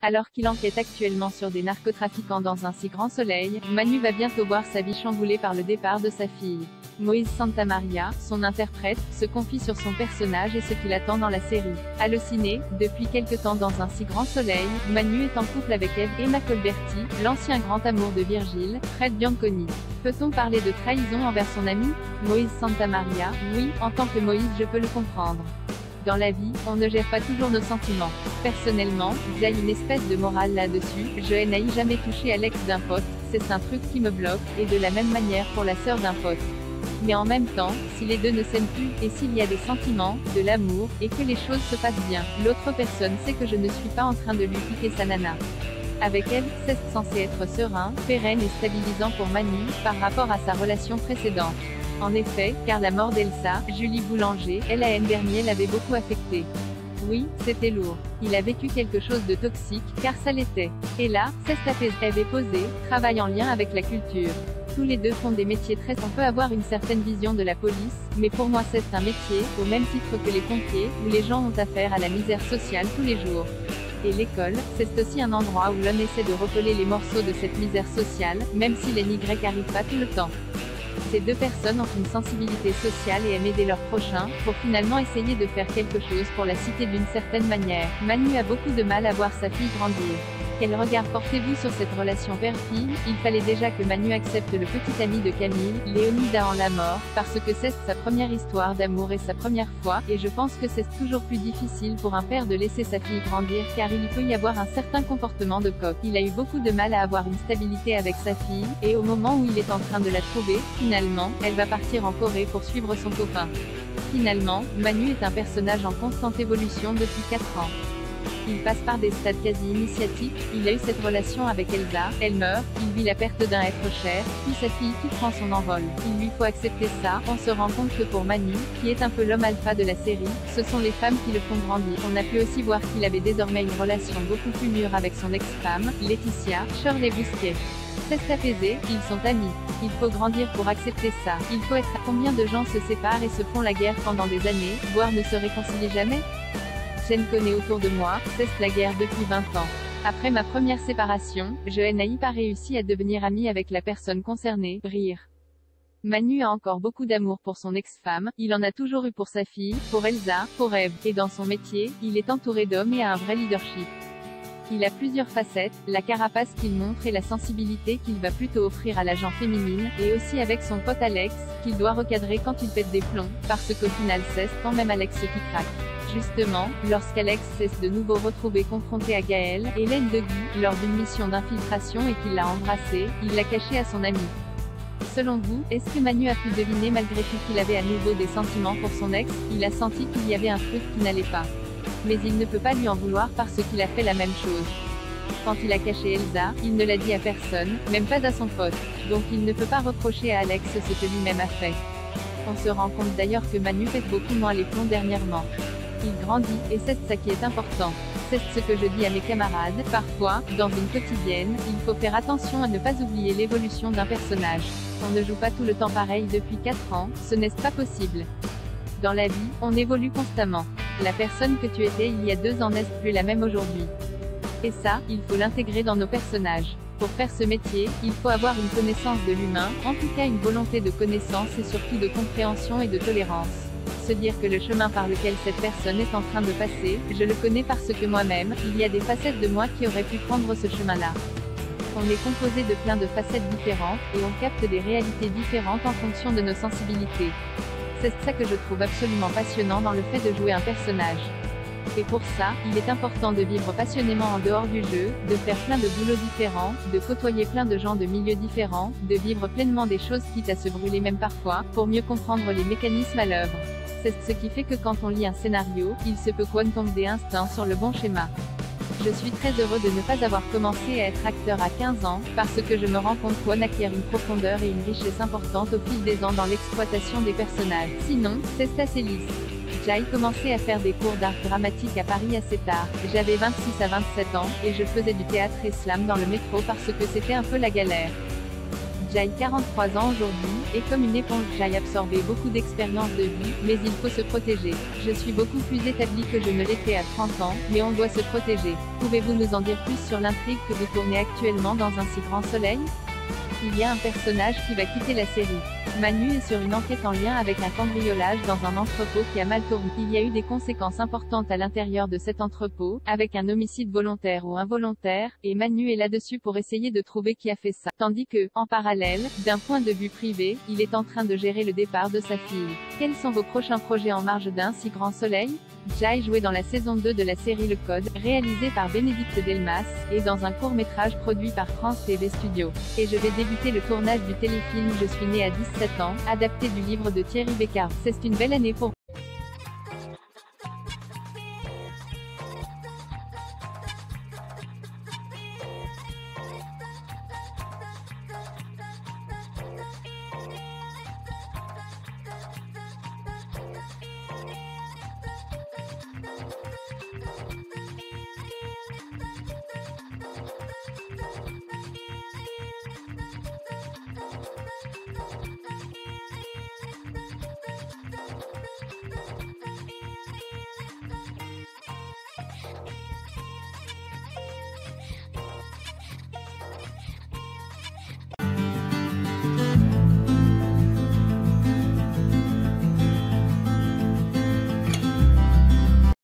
Alors qu'il enquête actuellement sur des narcotrafiquants dans un si grand soleil, Manu va bientôt voir sa vie chamboulée par le départ de sa fille. Moïse Santamaria, son interprète, se confie sur son personnage et ce qu'il attend dans la série. Allociné, depuis quelque temps dans un si grand soleil, Manu est en couple avec Emma Colberti, l'ancien grand amour de Virgile, Fred Bianconi. Peut-on parler de trahison envers son ami Moïse Santamaria? Oui, en tant que Moïse je peux le comprendre. Dans la vie, on ne gère pas toujours nos sentiments. Personnellement, il y a une espèce de morale là-dessus, je n'ai jamais touché à l'ex d'un pote, c'est un truc qui me bloque, et de la même manière pour la sœur d'un pote. Mais en même temps, si les deux ne s'aiment plus, et s'il y a des sentiments, de l'amour, et que les choses se passent bien, l'autre personne sait que je ne suis pas en train de lui piquer sa nana. Avec elle, c'est censé être serein, pérenne et stabilisant pour Manu, par rapport à sa relation précédente. En effet, car la mort d'Elsa, Julie Boulanger, LAN dernier l'avait beaucoup affecté. Oui, c'était lourd. Il a vécu quelque chose de toxique, car ça l'était. Et là, Ceste avait posé, travaille en lien avec la culture. Tous les deux font des métiers très... On peut avoir une certaine vision de la police, mais pour moi c'est un métier, au même titre que les pompiers, où les gens ont affaire à la misère sociale tous les jours. Et l'école, c'est aussi un endroit où l'on essaie de recoller les morceaux de cette misère sociale, même si les Y arrivent pas tout le temps. Ces deux personnes ont une sensibilité sociale et aiment aider leurs prochains, pour finalement essayer de faire quelque chose pour la cité d'une certaine manière. Manu a beaucoup de mal à voir sa fille grandir. Quel regard portez-vous sur cette relation père-fille? Il fallait déjà que Manu accepte le petit ami de Camille, Léonida en la mort, parce que c'est sa première histoire d'amour et sa première fois, et je pense que c'est toujours plus difficile pour un père de laisser sa fille grandir car il peut y avoir un certain comportement de coq. Il a eu beaucoup de mal à avoir une stabilité avec sa fille, et au moment où il est en train de la trouver, finalement, elle va partir en Corée pour suivre son copain. Finalement, Manu est un personnage en constante évolution depuis 4 ans. Il passe par des stades quasi initiatiques, il a eu cette relation avec Elsa, elle meurt, il vit la perte d'un être cher, puis sa fille qui prend son envol. Il lui faut accepter ça, on se rend compte que pour Manu, qui est un peu l'homme alpha de la série, ce sont les femmes qui le font grandir. On a pu aussi voir qu'il avait désormais une relation beaucoup plus mûre avec son ex-femme, Laetitia, Shirley Bousquet. C'est apaisé, ils sont amis. Il faut grandir pour accepter ça. Il faut être... Combien de gens se séparent et se font la guerre pendant des années, voire ne se réconcilient jamais? Je ne connais autour de moi, cesse la guerre depuis 20 ans. Après ma première séparation, je n'ai pas réussi à devenir amie avec la personne concernée, rire. Manu a encore beaucoup d'amour pour son ex-femme, il en a toujours eu pour sa fille, pour Elsa, pour Eve, et dans son métier, il est entouré d'hommes et a un vrai leadership. Il a plusieurs facettes, la carapace qu'il montre et la sensibilité qu'il va plutôt offrir à la gent féminine, et aussi avec son pote Alex, qu'il doit recadrer quand il pète des plombs, parce qu'au final c'est quand même Alex qui craque. Justement, lorsqu'Alex s'est de nouveau retrouvé confronté à Gaël, Hélène de Guy, lors d'une mission d'infiltration et qu'il l'a embrassée, il l'a cachée à son ami. Selon vous, est-ce que Manu a pu deviner malgré tout qu'il avait à nouveau des sentiments pour son ex? Il a senti qu'il y avait un truc qui n'allait pas. Mais il ne peut pas lui en vouloir parce qu'il a fait la même chose. Quand il a caché Elsa, il ne l'a dit à personne, même pas à son pote. Donc il ne peut pas reprocher à Alex ce que lui-même a fait. On se rend compte d'ailleurs que Manu pète beaucoup moins les plombs dernièrement. Il grandit, et c'est ça qui est important. C'est ce que je dis à mes camarades, parfois, dans une quotidienne, il faut faire attention à ne pas oublier l'évolution d'un personnage. On ne joue pas tout le temps pareil depuis 4 ans, ce n'est pas possible. Dans la vie, on évolue constamment. La personne que tu étais il y a 2 ans n'est plus la même aujourd'hui. Et ça, il faut l'intégrer dans nos personnages. Pour faire ce métier, il faut avoir une connaissance de l'humain, en tout cas une volonté de connaissance et surtout de compréhension et de tolérance. Se dire que le chemin par lequel cette personne est en train de passer, je le connais parce que moi-même, il y a des facettes de moi qui auraient pu prendre ce chemin-là. On est composé de plein de facettes différentes, et on capte des réalités différentes en fonction de nos sensibilités. C'est ça que je trouve absolument passionnant dans le fait de jouer un personnage. Et pour ça, il est important de vivre passionnément en dehors du jeu, de faire plein de boulots différents, de côtoyer plein de gens de milieux différents, de vivre pleinement des choses quitte à se brûler même parfois, pour mieux comprendre les mécanismes à l'œuvre. C'est ce qui fait que quand on lit un scénario, il se peut qu'on tombe des instants sur le bon schéma. Je suis très heureux de ne pas avoir commencé à être acteur à 15 ans, parce que je me rends compte qu'on acquiert une profondeur et une richesse importante au fil des ans dans l'exploitation des personnages. Sinon, c'est assez lisse. J'ai commencé à faire des cours d'art dramatique à Paris assez tard, j'avais 26 à 27 ans, et je faisais du théâtre et slam dans le métro parce que c'était un peu la galère. Jai 43 ans aujourd'hui, et comme une éponge Jai absorbé beaucoup d'expérience de vie, mais il faut se protéger. Je suis beaucoup plus établi que je ne l'étais à 30 ans, mais on doit se protéger. Pouvez-vous nous en dire plus sur l'intrigue que vous tournez actuellement dans un si grand soleil? Il y a un personnage qui va quitter la série. Manu est sur une enquête en lien avec un cambriolage dans un entrepôt qui a mal tourné. Il y a eu des conséquences importantes à l'intérieur de cet entrepôt, avec un homicide volontaire ou involontaire, et Manu est là-dessus pour essayer de trouver qui a fait ça. Tandis que, en parallèle, d'un point de vue privé, il est en train de gérer le départ de sa fille. Quels sont vos prochains projets en marge d'un si grand soleil? Jai jouait dans la saison 2 de la série Le Code, réalisée par Bénédicte Delmas, et dans un court-métrage produit par France TV Studios. Et je vais débuter le tournage du téléfilm Je suis né à 17 ans, adapté du livre de Thierry Beccard. C'est une belle année pour